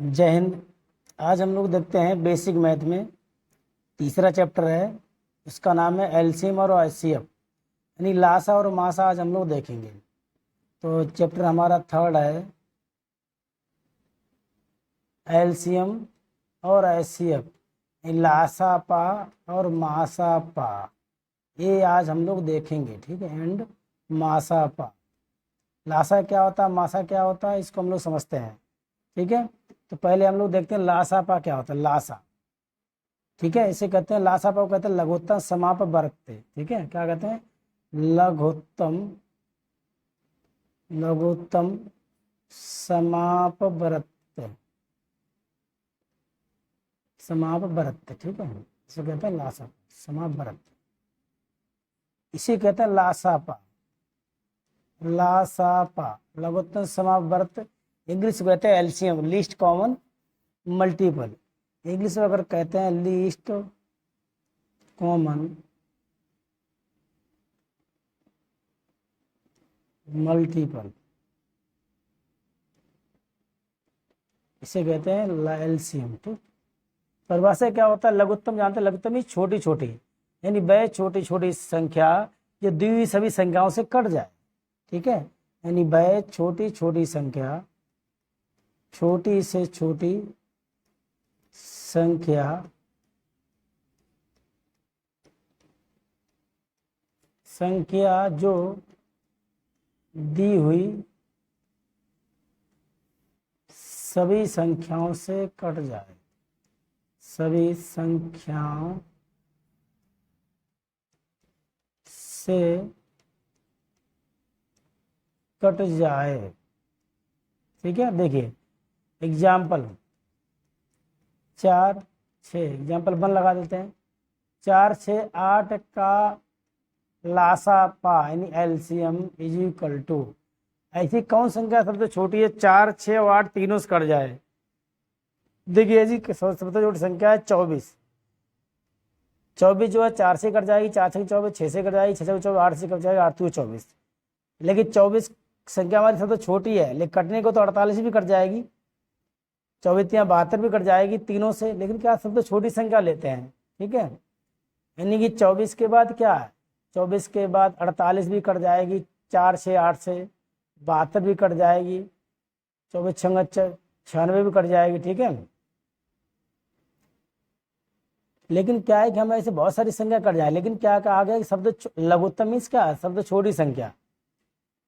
जय हिंद। आज हम लोग देखते हैं बेसिक मैथ में तीसरा चैप्टर है। उसका नाम है एलसीएम और एचसीएफ यानी लासा और मासा। आज हम लोग देखेंगे। तो चैप्टर हमारा थर्ड है एलसीएम और एचसीएफ, लासा पा और मासा पा। ये आज हम लोग देखेंगे, ठीक है। एंड मासा पा, लासा क्या होता है, मासा क्या होता है, इसको हम लोग समझते हैं, ठीक है। तो पहले हम लोग देखते हैं लासा पा क्या होता है। लासा, ठीक है, इसे कहते हैं लासा पा को कहते हैं लघुत्तम समाप वर्त्य, ठीक है। क्या कहते हैं? लघुत्तम लघुत्तम समाप वर्त्य, समाप वर्त्य, ठीक है। इसे कहते हैं लासा समाप वर्त्य, इसे कहते हैं लासा पा। लासा पा लघुत्तम समाप वर्त्य, इंग्लिश में कहते हैं LCM, least common multiple. English में अगर कहते हैं लीस्ट कॉमन मल्टीपल, इसे कहते हैं एलसीएम, ठीक। परिभाषा क्या होता है? लघुत्तम जानते हैं, लघुत्तम ही छोटी छोटी, यानी वह छोटी छोटी संख्या जो दी सभी संख्याओं से कट जाए, ठीक है। यानी वह छोटी छोटी संख्या, छोटी से छोटी संख्या संख्या जो दी हुई सभी संख्याओं से कट जाए, सभी संख्याओं से कट जाए, ठीक है। देखिए एग्जाम्पल 4 6, एग्जाम्पल 1 लगा देते हैं। 4 6 8 का लासा पा यानी एलसीएम इज इक्वल टू, ऐसी कौन संख्या सबसे छोटी है 4 6 और 8 तीनों से कट जाए? देखिए जी सबसे छोटी संख्या है 24। 24 जो है 4 से कट जाएगी, 4 से 24, 6 से कट जाएगी, 6 से 24, 8 से कट जाएगी, 8 से 24। लेकिन 24 संख्या हमारी सबसे छोटी है, लेकिन कटने को तो 48 भी कट जाएगी, 24 या 72 भी कट जाएगी तीनों से। लेकिन क्या सबसे छोटी संख्या लेते हैं, ठीक है। यानी कि 24 के बाद क्या है, 24 के बाद 48 भी कट जाएगी, 4 6 8 से 72 भी कट जाएगी, 24 छंग 96 भी कट जाएगी, ठीक है। लेकिन क्या है कि हमें ऐसे बहुत सारी संख्या कट जाए, लेकिन क्या कहा गया कि शब्द लघुत्तम मीन्स क्या है? सबसे छोटी संख्या।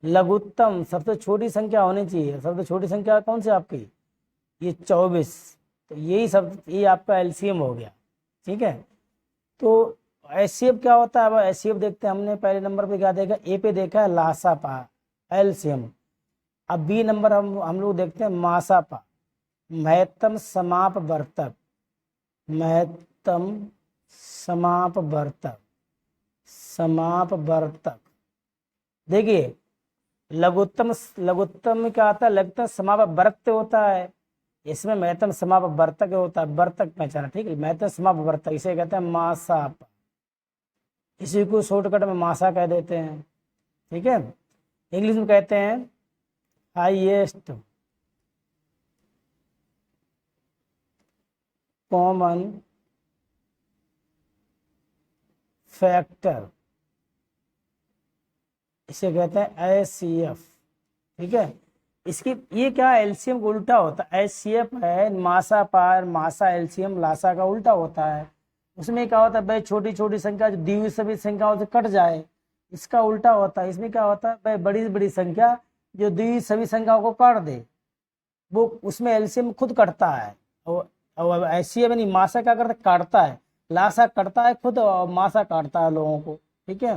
लघुत्तम सबसे छोटी संख्या होनी चाहिए। सबसे छोटी संख्या कौन सी आपकी? ये 24। तो यही सब, ये आपका एलसीएम हो गया, ठीक है। तो एचसीएफ क्या होता है? अब एचसीएफ देखते हैं। हमने पहले नंबर पे क्या देखा? ए पे देखा है लासा पा एलसीएम। अब बी नंबर हम लोग देखते हैं मासा पा, महत्तम समाप वर्तक, महत्तम समाप वर्तक, समाप वर्तक। देखिए लघुत्तम, लघुत्तम में क्या आता है? लघुत्तम समाप वर्त्य होता है, इसमें महत्तम समाप वर्तक होता है। वर्तक पहचाना, ठीक है। महत्तम समाप वर्तक इसे कहते हैं मासा, इसी को शॉर्टकट में मासा कह देते हैं, ठीक है। इंग्लिश में कहते हैं हाईएस्ट कॉमन फैक्टर, इसे कहते हैं एचसीएफ, ठीक है। इसकी ये क्या है? एलसीएम का उल्टा होता है। एचसीएफ है मासा पार, मासा एलसीएम लासा का उल्टा होता है। उसमें क्या होता है? भाई छोटी छोटी संख्या जो दी हुई सभी संख्याओं से कट जाए, इसका उल्टा होता है। इसमें क्या होता है? भाई बड़ी बड़ी संख्या जो दी हुई सभी संख्याओं को काट दे, वो उसमें एलसीएम खुद कटता है। और एचसीएफ यानी मासा क्या करता है? काटता है। लासा कटता है खुद और मासा काटता है लोगों को, ठीक है।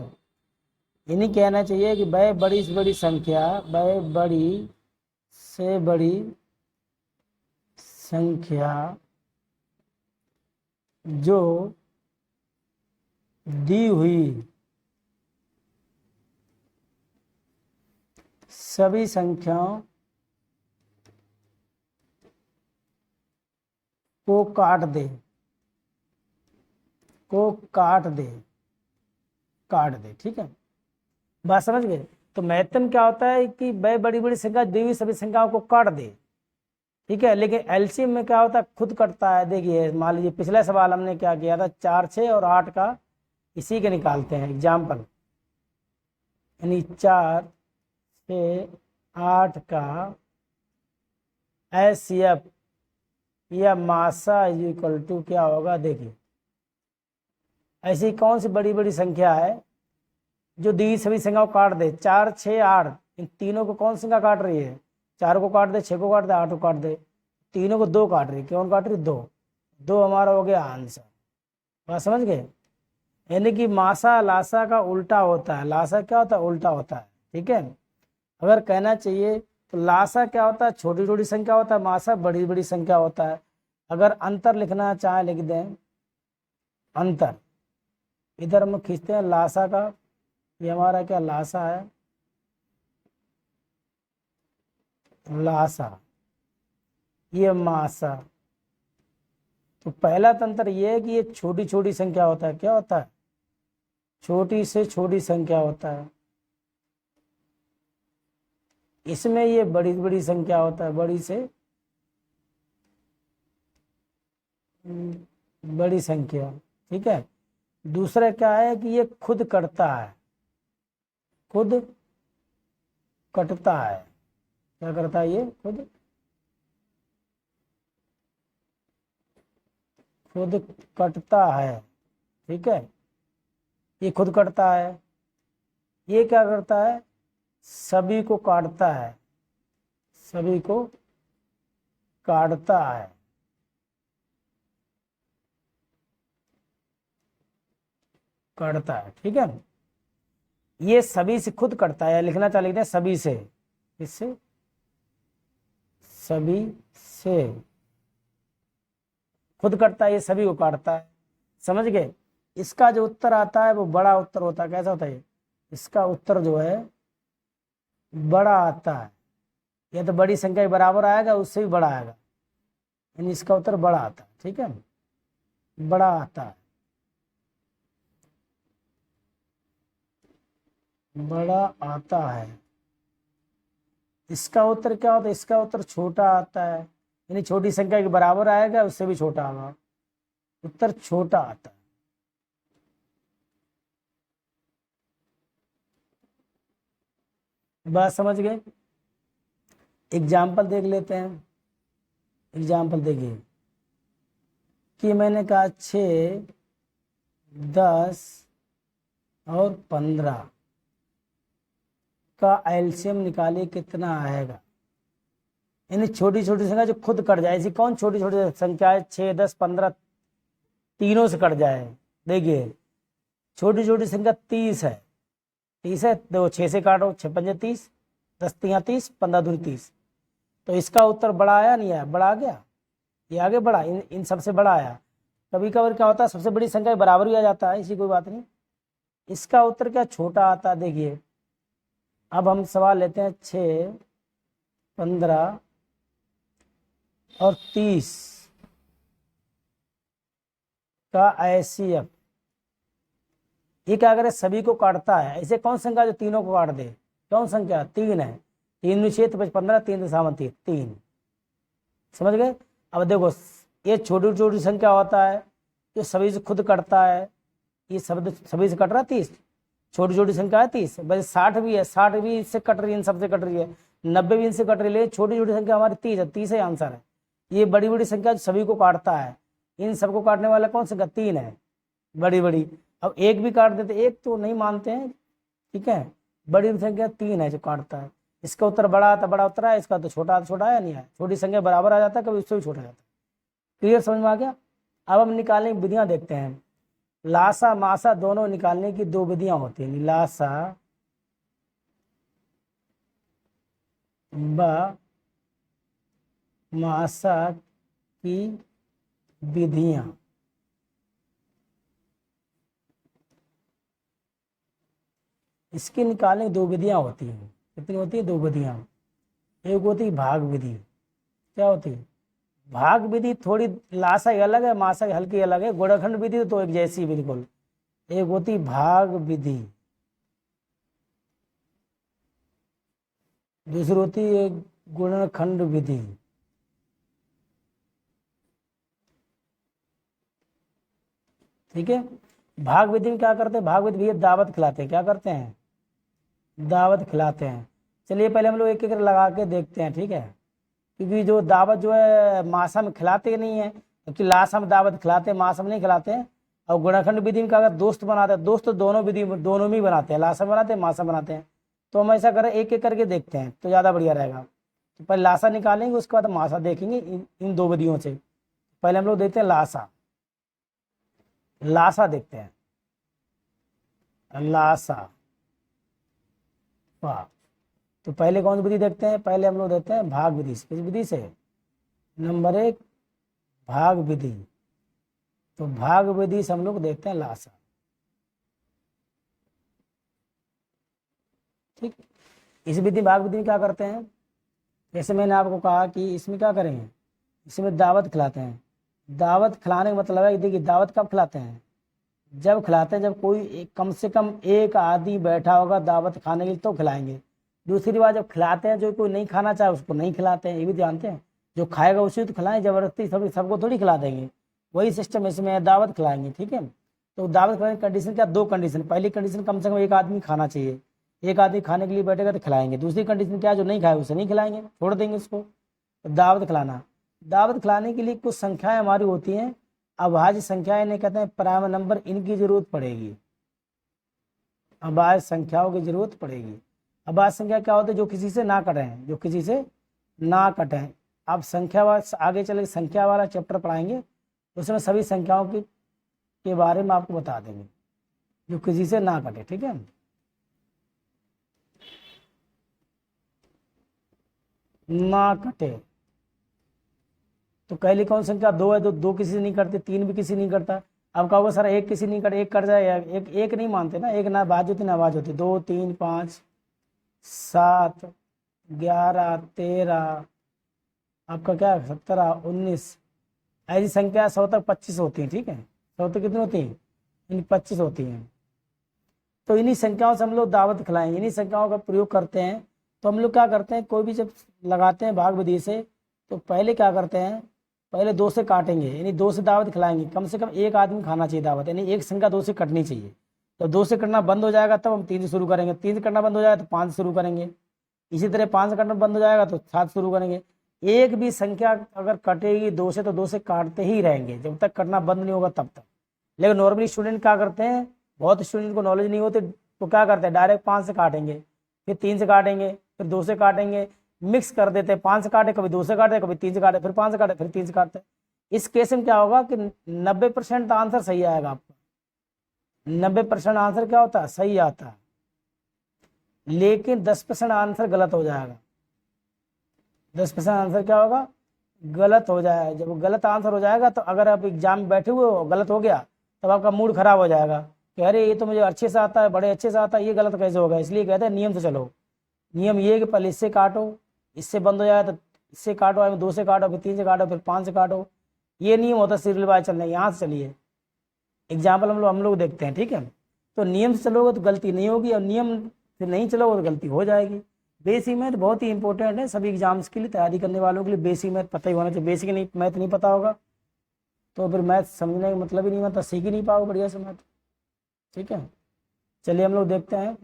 ये नहीं कहना चाहिए कि भाई बड़ी से बड़ी संख्या, भाई बड़ी से बड़ी संख्या जो दी हुई सभी संख्याओं को काट दे, को काट दे, काट दे, ठीक है। बात समझ गए? तो महत्तम क्या होता है कि वह बड़ी बड़ी संख्या दी हुई सभी संख्याओं को काट दे, ठीक है। लेकिन एलसीएम में क्या होता है, खुद कटता है। देखिए मान लीजिए पिछला सवाल हमने क्या किया था, 4, 6 और 8 का इसी के निकालते हैं एग्जाम्पल, यानी 4, 6, 8 का एचसीएफ या मासा इज इक्वल टू क्या होगा। देखिए ऐसी कौन सी बड़ी बड़ी संख्या है जो दी सभी संख्याओं को काट दे, 4, 6, 8, इन तीनों को कौन संख्या काट रही है, 4 को काट दे, 6 को काट दे, 8 को काट दे, तीनों को 2 काट रही है। कौन काट रही है, 2। 2 हमारा हो गया आंसर। बात समझ गए। यानी कि मासा लासा का उल्टा होता है। लासा क्या होता है, उल्टा होता है। ठीक है। अगर कहना चाहिए तो लासा क्या होता है, छोटी छोटी संख्या होता है, मासा बड़ी बड़ी संख्या होता है। अगर अंतर लिखना चाहे लिख दें अंतर, इधर हम खींचते हैं लासा का, ये हमारा क्या लासा है, लासा, ये मासा। तो पहला तंत्र ये है कि ये छोटी छोटी संख्या होता है। क्या होता है, छोटी से छोटी संख्या होता है। इसमें ये बड़ी बड़ी संख्या होता है, बड़ी से बड़ी संख्या। ठीक है। दूसरा क्या है कि ये खुद कटता है, खुद कटता है। क्या करता है, ये खुद कटता है। ठीक है, ये खुद कटता है। ये क्या करता है, सभी को काटता है, सभी को काटता है। काटता है। ठीक है। ये सभी से खुद कटता है, लिखना चाहिए लिखते हैं सभी से, इससे सभी से खुद कटता है, ये सभी को काटता है। समझ गए। इसका जो उत्तर आता है वो बड़ा उत्तर होता है। कैसा होता है, इसका उत्तर जो है बड़ा आता है। या तो बड़ी संख्या के बराबर आएगा, उससे भी बड़ा आएगा, यानी इसका उत्तर बड़ा आता है। ठीक है, बड़ा आता है, बड़ा आता है। इसका उत्तर क्या होता है, इसका उत्तर छोटा आता है, यानी छोटी संख्या के बराबर आएगा, उससे भी छोटा होगा, उत्तर छोटा आता है। बात समझ गए। एग्जाम्पल देख लेते हैं। एग्जाम्पल देखिए कि मैंने कहा 6, 10 और 15 का एलसीएम निकालिए कितना आएगा। यानी छोटी छोटी संख्या जो खुद कट जाए, ऐसी कौन छोटी छोटी संख्या है, 6, 10, 15 तीनों से कट जाए। देखिए छोटी छोटी संख्या 30 है। 30 है, देखो 6 से काटो, 6 पंजे 30, 10 तिया 30, 15 दूनी 30। तो इसका उत्तर बड़ा आया नहीं आया, बड़ा आ गया, ये आगे बढ़ा, इन सबसे बड़ा आया। कभी कभार क्या होता है सबसे बड़ी संख्या के बराबर भी आ जाता है, इसी कोई बात नहीं। इसका उत्तर क्या छोटा आता है। देखिए अब हम सवाल लेते हैं 6, 15 और 30 का एचसीएफ। ये क्या करे, सभी को काटता है। ऐसे कौन संख्या जो तीनों को काट दे, कौन संख्या, 3 है। 3 में 6 तो 15, 3 3 3। समझ गए। अब देखो ये छोटी छोटी संख्या होता है जो सभी से खुद कटता है। ये शब्द सभी से कट रहा है 30, छोटी छोटी संख्या है 30। बस 60 भी है, 60 भी इससे कट रही है, इन सबसे कट रही है। 90 भी इनसे कट रही है। छोटी छोटी संख्या हमारी 30 है, 30 ही आंसर है। ये बड़ी बड़ी संख्या जो सभी को काटता है, इन सबको काटने वाला कौन संख्या, 3 है, बड़ी बड़ी। अब एक भी काट देते, एक तो नहीं मानते हैं। ठीक है, बड़ी संख्या 3 है जो काटता है। इसका उत्तर बड़ा आता, बड़ा उत्तर है। इसका तो छोटा आया नहीं है। छोटी संख्या बराबर आ जाता है, कभी उससे भी छोटा जाता है। क्लियर, समझ में आ गया। अब हम निकालने की विधियां देखते हैं। लासा मासा दोनों निकालने की 2 विधियां होती हैं, लासा व मासा की विधियां। इसके निकालने की 2 विधियां होती हैं। कितनी होती है, 2 विधियां। एक होती है भाग विधि। क्या होती है, भाग विधि थोड़ी लासा ही अलग है, मासा ही हल्की अलग है। गुणनखंड विधि तो एक जैसी बिल्कुल। एक होती भाग विधि, दूसरी होती है गुणनखंड विधि। ठीक है। भाग विधि में क्या करते हैं, भाग विधि भैया दावत खिलाते हैं, क्या करते हैं, दावत खिलाते हैं। चलिए पहले हम लोग एक एक लगा के देखते हैं, ठीक है। क्योंकि जो दावत जो है मासा में खिलाते नहीं है, क्योंकि लाशा में दावत खिलाते हैं, मासा में नहीं खिलाते हैं। और गुणाखंड विधि में अगर दोस्त बनाते हैं, दोस्त तो दोनों विधि दोनों में ही बनाते हैं, लाशा बनाते हैं, मासा बनाते हैं। तो हम ऐसा करें एक एक करके देखते हैं तो ज़्यादा बढ़िया रहेगा। तो पहले लाशा निकालेंगे, उसके बाद मासा देखेंगे इन दो विधियों से। पहले हम लोग देखते हैं लाशा, लाशा देखते हैं, लाशा। वाह। तो पहले कौन सी विधि देखते हैं, पहले हम लोग देखते हैं भाग विधि से। किस विधि से, नंबर 1 भाग विधि। तो भाग विधि से हम लोग देखते हैं लाशा, ठीक। इस विधि भाग विधि में क्या करते हैं, जैसे मैंने आपको कहा कि इसमें क्या करेंगे, इसमें दावत खिलाते हैं। दावत खिलाने का मतलब है कि देखिए दावत कब खिलाते हैं, जब खिलाते हैं जब कोई कम से कम एक आदमी बैठा होगा दावत खाने के लिए तो खिलाएंगे। दूसरी बात जब खिलाते हैं जो कोई नहीं खाना चाहे उसको नहीं खिलाते हैं, ये भी जानते हैं। जो खाएगा उसी तो खिलाएं, जबरदस्ती सबको थोड़ी खिला देंगे। वही सिस्टम इसमें है, दावत खिलाएंगे, ठीक है। तो दावत खिलाने की कंडीशन क्या, 2 कंडीशन। पहली कंडीशन कम से कम एक आदमी खाना चाहिए, एक आदमी खाने के लिए बैठेगा तो खिलाएंगे। दूसरी कंडीशन क्या, जो नहीं खाए उसे नहीं खिलाएंगे, छोड़ देंगे उसको। तो दावत खिलाना, दावत खिलाने के लिए कुछ संख्याएं हमारी होती हैं, अभाज्य संख्याएं इन्हें कहते हैं, प्राइम नंबर, इनकी जरूरत पड़ेगी। अभाज्य संख्याओं की जरूरत पड़ेगी। अभाज्य संख्या क्या होती है, जो किसी से ना कटें, जो किसी से ना कटें। आप संख्या आगे चले संख्या वाला चैप्टर पढ़ाएंगे, उसमें सभी संख्याओं के बारे में आपको बता देंगे, जो किसी से ना कटे, ठीक है। ना कटे। तो पहली कौन संख्या 2 है, तो 2 किसी से नहीं करते, 3 भी किसी नहीं करता। अब कहोगे सर एक किसी नहीं कटे, एक कट जाए, एक एक नहीं मानते ना, एक ना बाज होती ना आवाज होती। 2 3 5 7 11 13, आपका क्या 17 19, ऐसी संख्या 100 तक 25 होती है, ठीक है। 100 तक कितनी होती है, इन 25 होती हैं। तो इन्हीं संख्याओं से हम लोग दावत खिलाएंगे, इन्हीं संख्याओं का प्रयोग करते हैं। तो हम लोग क्या करते हैं, कोई भी जब लगाते हैं भाग विधि से, तो पहले क्या करते हैं, पहले 2 से काटेंगे, यानी 2 से दावत खिलाएंगे। कम से कम एक आदमी खाना चाहिए दावत, यानी एक संख्या 2 से कटनी चाहिए। तो 2 से कटना बंद हो जाएगा तब हम 3 से शुरू करेंगे, 3 से कटना बंद हो जाएगा तो 5 से शुरू करेंगे। इसी तरह 5 से कटना बंद हो जाएगा तो 7 शुरू करेंगे। एक भी संख्या अगर कटेगी 2 से तो 2 से काटते ही रहेंगे जब तक कटना बंद नहीं होगा तब तक। लेकिन नॉर्मली स्टूडेंट क्या करते हैं, बहुत स्टूडेंट को नॉलेज नहीं होती, तो क्या करते हैं डायरेक्ट 5 से काटेंगे, फिर 3 से काटेंगे, फिर 2 से काटेंगे, मिक्स कर देते हैं। 5 से काटे, कभी 2 से काटे, कभी 3 से काटे, फिर 5 से काटे, फिर 3 से काटते हैं। इस केस में क्या होगा कि 90% आंसर सही आएगा आपका, 90% आंसर क्या होता है, सही आता है। लेकिन 10% आंसर गलत हो जाएगा। 10% आंसर क्या होगा, गलत हो जाएगा। जब गलत आंसर हो जाएगा तो अगर आप एग्जाम में बैठे हुए हो गलत हो गया तब आपका मूड खराब हो जाएगा कि अरे ये तो मुझे अच्छे से आता है, बड़े अच्छे से आता है, ये गलत कैसे होगा। इसलिए कहते हैं नियम से चलो। नियम ये कि पहले इससे काटो, इससे बंद हो जाए तो इससे काटो, 2 से काटो, फिर 3 से काटो, फिर 5 से काटो। ये नियम होता है सीरियल वाइज चलना। यहाँ से चलिए एग्जाम्पल हम लोग देखते हैं, ठीक है। तो नियम से चलोगे तो गलती नहीं होगी, और नियम से नहीं चलोगे तो गलती हो जाएगी। बेसिक मैथ बहुत ही इंपॉर्टेंट है सभी एग्जाम्स के लिए, तैयारी करने वालों के लिए बेसिक मैथ पता ही होना चाहिए। बेसिक नहीं मैथ नहीं पता होगा तो फिर मैथ समझने का मतलब ही नहीं बनता, सीख ही नहीं पाओगे बढ़िया से मैथ, ठीक है। चलिए हम लोग देखते हैं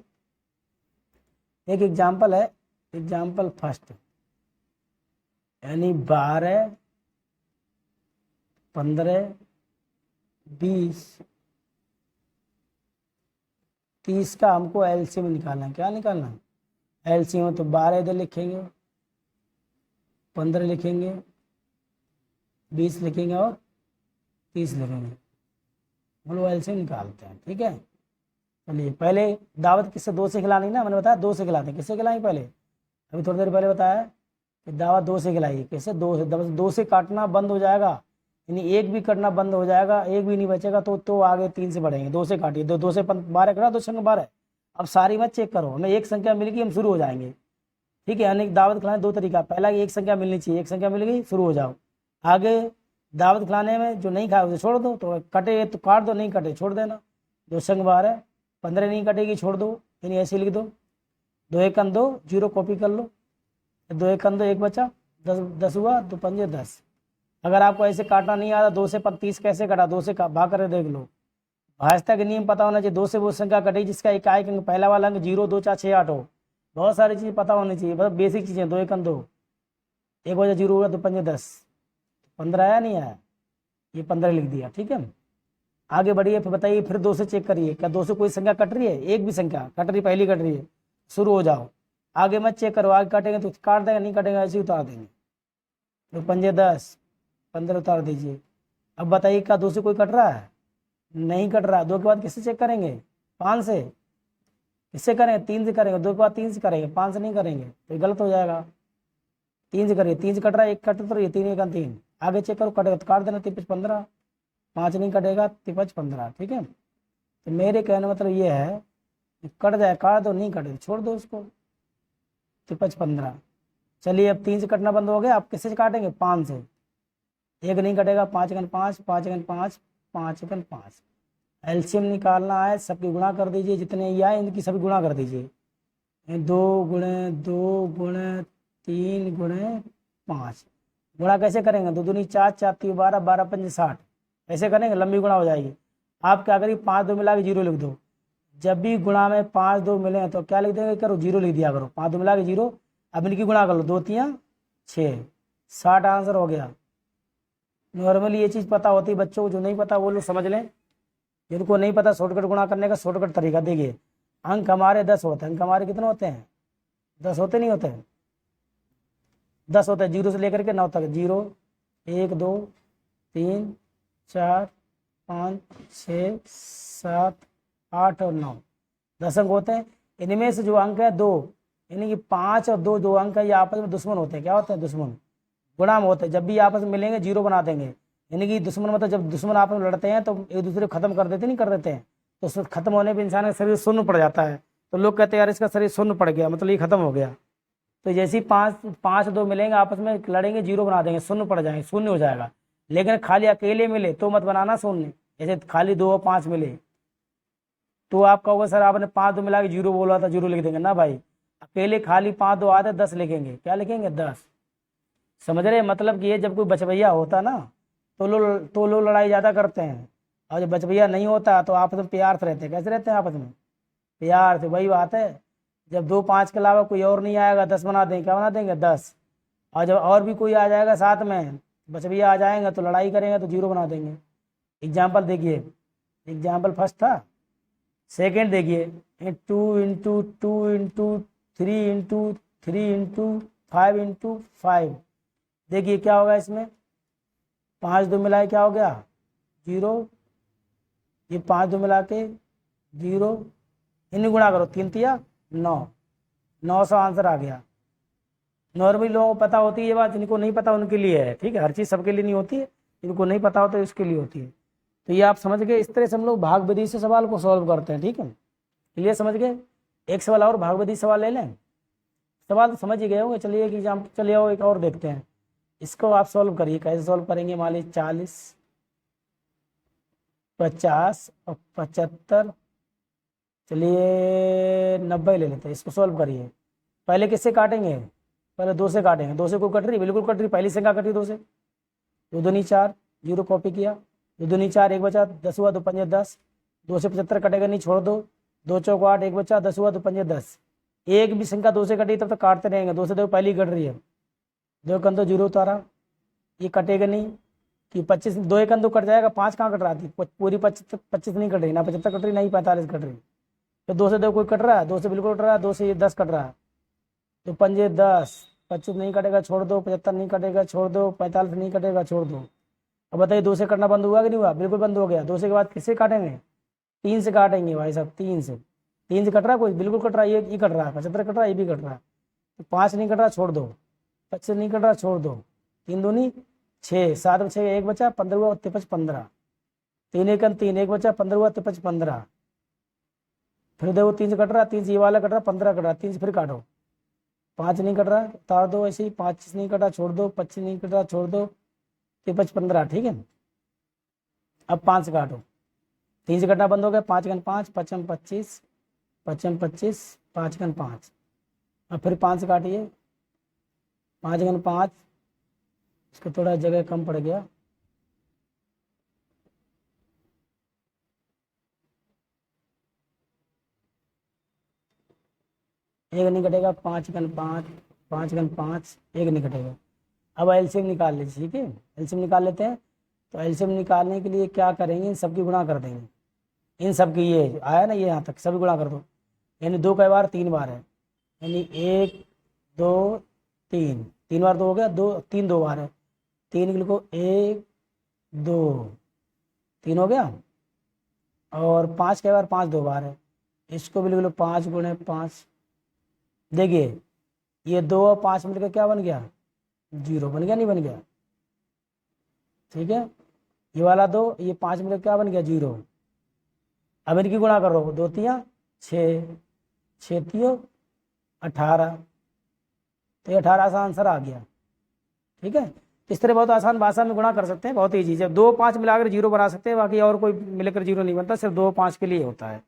एक एग्जाम्पल है, एग्जाम्पल फर्स्ट, यानी 12 15 20 30 का हमको एलसीएम निकालना है। क्या निकालना है, एलसीएम। तो 12 इधर लिखेंगे, 15 लिखेंगे, 20 लिखेंगे और 30 लिखेंगे। हम लोग एलसीएम निकालते हैं, ठीक है। चलिए पहले दावत किससे, 2 से खिलानी ना, मैंने बताया 2 से खिलाते हैं। किससे खिलाएंगे पहले, अभी थोड़ी देर पहले बताया कि दावत 2 से खिलाइए। कैसे, 2 से, 2 से काटना बंद हो जाएगा, यानी एक भी कटना बंद हो जाएगा, एक भी नहीं बचेगा तो आगे 3 से बढ़ेंगे। 2 से काटिए, 2 से 12 करा, 2 संग 12। अब सारी मत चेक करो, हमें एक संख्या मिल गई हम शुरू हो जाएंगे, ठीक है। यानी दावत खिलाने 2 तरीका, पहला कि एक संख्या मिलनी चाहिए, एक संख्या मिल गई शुरू हो जाओ। आगे दावत खिलाने में जो नहीं खाए उसे छोड़ दो, तो कटे तो काट दो, नहीं कटे छोड़ देना। 2 संग 12, 15 नहीं कटेगी छोड़ दो, यानी ऐसे लिख दो। 2 1 2, 0 कॉपी कर लो। 2 1 2, 1 बचा, 10 हुआ, 2 5 10। अगर आपको ऐसे काटना नहीं आता, 2 से 30 कैसे कटा, 2 से भाग कर देख लो। भाजता के नियम पता होना चाहिए। 2 से वो संख्या कटेगी जिसका इकाई अंक पहला वाला अंक 0 2 4 6 8 हो। बहुत सारी चीज़ पता होनी चाहिए, बस बेसिक चीज़ें। 2 1 2, 1 बजे 0 होगा 2 5 10, 15 आया नहीं आया, ये 15 लिख दिया। ठीक है, आगे बढ़िए। फिर बताइए, फिर 2 से चेक करिए, क्या 2 से कोई संख्या कट रही है? एक भी संख्या कट रही, पहली कट रही है, शुरू हो जाओ। आगे मत चेक करो, आगे काटेंगे तो काट देंगे, नहीं काटेंगे ऐसे ही उतार देंगे। 2 5 10, 15 उतार दीजिए। अब बताइए, क्या 2 से कोई कट रहा है? नहीं कट रहा। 2 के बाद किससे चेक करेंगे? 5 से। किससे करेंगे? 3 से करेंगे। 2 के बाद 3 से करेंगे, 5 से नहीं करेंगे तो गलत हो जाएगा। 3 से करिए, 3 से कट रहा है, एक कट तो रही है, 3 1 3। आगे चेक करो, कटेगा तो काट देना, 3 5 15। 5 नहीं कटेगा, 3 5 15। ठीक है, तो मेरे कहने मतलब ये है, कट जाए काट दो, नहीं कटे छोड़ दो उसको। 3 5 15। चलिए, अब 3 से कटना बंद हो गया, आप किससे से काटेंगे? 5 से। एक नहीं कटेगा, 5 1 5, 5 1 5, 5 1 5। एलसीएम निकालना है, सबकी गुणा कर दीजिए, जितने ये आए इनकी सभी गुणा कर दीजिए। 2 गुणे 2 गुणे 3 गुणे 5। गुणा कैसे करेंगे? 2 दूनी 4, 4 3 12, 12 5 60। ऐसे करेंगे, लंबी गुणा हो जाएगी। आप क्या करिए, 5 2 मिला के 0 लिख दो। जब भी गुणा में 5 2 मिले तो क्या लिख देंगे? करो 0 लिख दिया करो, 5 2 मिला के 0। अब इनकी गुणा कर लो, 2 3 6, 60 आंसर हो गया। नॉर्मली ये चीज़ पता होती है बच्चों को, जो नहीं पता वो लोग समझ लें। जिनको नहीं पता शॉर्टकट गुणा करने का शॉर्टकट तरीका, देखिए अंक हमारे 10 होते हैं। अंक हमारे कितने होते हैं? 10 होते नहीं होते? 10 होते हैं, 0 से लेकर के 9 तक। 0 1 2 3 4 5 6 7 8 और 9, 10 अंक होते हैं। इनमें से जो अंक है 2, यानी कि 5 और 2 जो अंक है ये आपस में दुश्मन होते हैं। क्या होते हैं? दुश्मन। गुणा में होते हैं। जब भी आपस में मिलेंगे 0 बना देंगे, यानी कि दुश्मन मतलब जब दुश्मन आपस में लड़ते हैं तो एक दूसरे को खत्म कर देते, नहीं कर देते हैं, तो उस खत्म होने पर इंसान का शरीर शून्य पड़ जाता है। तो लोग कहते हैं यार इसका शरीर शून्य पड़ गया, मतलब ये खत्म हो गया। तो जैसे ही 5 2 मिलेंगे आपस में लड़ेंगे, 0 बना देंगे, शून्य पड़ जाएंगे, शून्य हो जाएगा। लेकिन खाली अकेले मिले तो मत बनाना शून्य। जैसे खाली 2 और 5 मिले तो आप कहोगे सर आपने 5 2 मिला के 0 बोला था, 0 लिख देंगे ना भाई। अकेले खाली 5 2 आते 10 लिखेंगे। क्या लिखेंगे? 10। समझ रहे? मतलब कि ये जब कोई बचवैया होता ना तो लोग लड़ाई ज़्यादा करते हैं, और जब बचवैया नहीं होता तो आपस में प्यार से रहते हैं। कैसे रहते हैं आपस में? प्यार से। वही बात है, जब 2 5 के अलावा कोई और नहीं आएगा 10 बना देंगे। क्या बना देंगे? 10। और जब और भी कोई आ जाएगा साथ में, बचवैया आ जाएंगे तो लड़ाई करेंगे तो 0 बना देंगे। एग्जाम्पल देखिए, एग्जाम्पल फर्स्ट था। सेकेंड देखिए, 2 into 2 into 3 into 3 into 5 into 5। देखिए क्या होगा इसमें? 5 2 मिलाए क्या हो गया? 0। ये 5 2 मिला के 0, इन्हीं गुणा करो, 3 तिया 9, 900 आंसर आ गया। नॉर्मली लोगों को पता होती है ये बात, जिनको नहीं पता उनके लिए है। ठीक है, हर चीज़ सबके लिए नहीं होती है, जिनको नहीं पता होता है उसके लिए होती है। तो ये आप समझ गए, इस तरह से हम लोग भाग विधि से सवाल को सॉल्व करते हैं। ठीक है, क्लियर? समझ गए? एक सवाल और भाग विधि सवाल ले लें। सवाल तो समझ ही गए होंगे। चलिए एक एग्जाम, चलिए आओ एक और देखते हैं। इसको आप सॉल्व करिए। कैसे सॉल्व करेंगे? मान लीजिए 40 50 और 75, चलिए 90 ले लेते हैं। इसको सॉल्व करिए। पहले किससे काटेंगे? पहले 2 से काटेंगे। 2 से कोई कट रही? बिल्कुल कट रही, पहली संख्या कट रही 2 से। 2 दूनी 4, 0 कॉपी किया। 2 दूनी 4, 1 बचा, 10 हुआ, 2 पंजे 10। 2 से 75 कटेगा नहीं, छोड़ दो। 2 चौक 8, 1 बचा, 10 हुआ, 2 पंजे 10। एक भी संख्या 2 से कटी तब तक काटते रहेंगे। 2 से 2 पहली कट रही है, 2 कन तो 0 उतारा, ये कटेगा नहीं कि 25, 2 1 2 कट जाएगा। 5 कहाँ कट रहा थी? पूरी 25 नहीं कट रही ना, 75 कट रही, नहीं 45 कट रही। तो 2 से 2 कोई कट रहा है? 2 से बिल्कुल कट रहा है। 2 से ये 10 कट रहा है, तो पंजे 10। 25 नहीं कटेगा, छोड़ दो। 75 नहीं कटेगा, छोड़ दो। 45 नहीं कटेगा, छोड़ दो। अब बताइए 2 से कटना बंद हुआ कि नहीं हुआ? बिल्कुल बंद हो गया। 2 से के बाद किससे काटेंगे? 3 से काटेंगे भाई साहब, 3 से। 3 से कट रहा है कोई? बिल्कुल कट रहा है, ये कट रहा है। 75 कट रहा है, ये भी कट रहा है। तो 5 नहीं कट रहा, छोड़ दो। 25 नहीं कट रहा, छोड़ दो। 3 दूनी 6, 7 में 6 1 बचा, 15 हुआ, 53 15। 3 1 3, 1 बचा, 15 हुआ, 53 15। फिर देखो 3 से कट रहा, 3 से ये वाला कट रहा, 15 कट रहा। 3 से फिर काटो। 5 नहीं कट रहा, उतार दो ऐसे ही। 5 नहीं कटा, छोड़ दो। 25 नहीं कट रहा, छोड़ दो। 53 15। ठीक है, अब 5 से काटो। 3 से कटना बंद हो गया। 5 गन 5, 55 25, 55 25, 5 गन 5। अब फिर 5 से काटिए। 5 गन 5, इसको थोड़ा जगह कम पड़ गया। एक नहीं कटेगा, 5 घन 5, 5 घन 5, एक नहीं कटेगा। अब एलसीएम निकाल लीजिए, ठीक है, एलसीएम निकाल लेते हैं। तो एलसीएम निकालने के लिए क्या करेंगे, इन सबकी गुणा कर देंगे, इन सब की, ये आया ना, ये यहाँ तक सभी गुणा कर दो, यानी 2 कई बार 3 बार है, यानी 1 2 3, 3 बार 2 हो गया, 2 3 2 बार है, 3 के लिखो 1 2, 3 हो गया। और 5 कई बार 5 2 बार है, इसको भी लिख लो 5 गुणे 5। देखिए ये 2 और 5 मिलकर क्या बन गया, 0 बन गया, नहीं बन गया, ठीक है। ये वाला 2, ये 5 मिलकर क्या बन गया, 0। अब इनकी गुणा करो, 2 तियाँ 6, 6 तियो 18, तो ये 18 का आंसर आ गया, ठीक है। इस तरह बहुत आसान भाषा में गुणा कर सकते हैं, बहुत ईजी। जब 2 5 मिलाकर 0 बना सकते हैं, बाकी और कोई मिलकर 0 नहीं बनता, सिर्फ 2 5 के लिए होता है।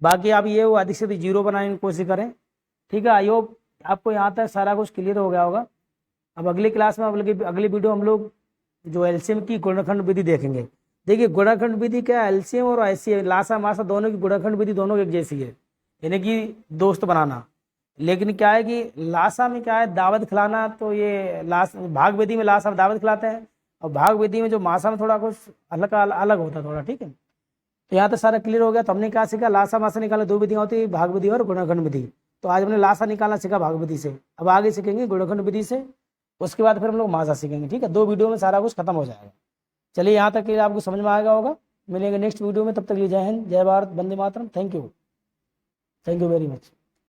बाकी आप ये अधिक से अधिक 0 बनाने की कोशिश करें, ठीक है। आई होप आपको यहाँ तक सारा कुछ क्लियर हो गया होगा। अब अगली क्लास में अगली वीडियो हम लोग जो एलसीएम की गुणनखंड विधि देखेंगे। देखिए गुणनखंड विधि क्या, एलसीएम और एचसीएफ, लासा मासा दोनों की गुणनखंड विधि दोनों एक जैसी है, यानी कि दोस्त बनाना। लेकिन क्या है कि लासा में क्या है, दावत खिलाना, तो ये भाग विधि में लासा में दावत खिलाते हैं, और भाग विधि में जो मासा में थोड़ा कुछ अलग होता है थोड़ा, ठीक है। तो यहाँ तो सारा क्लियर हो गया। तो हमने क्या सीखा, लासा मासा निकालने 2 विधियाँ होती है, भाग विधि और गुणनखंड विधि। तो आज हमने लासा निकालना सीखा भाग विधि से, अब आगे सीखेंगे गुणनखंड विधि से, उसके बाद फिर हम लोग मासा सीखेंगे, ठीक है। 2 वीडियो में सारा कुछ खत्म हो जाएगा। चलिए यहाँ तक के लिए आपको समझ में आएगा होगा। मिलेंगे नेक्स्ट वीडियो में, तब तक लिए जय हिंद, जय भारत, वंदे मातरम। Thank you very much.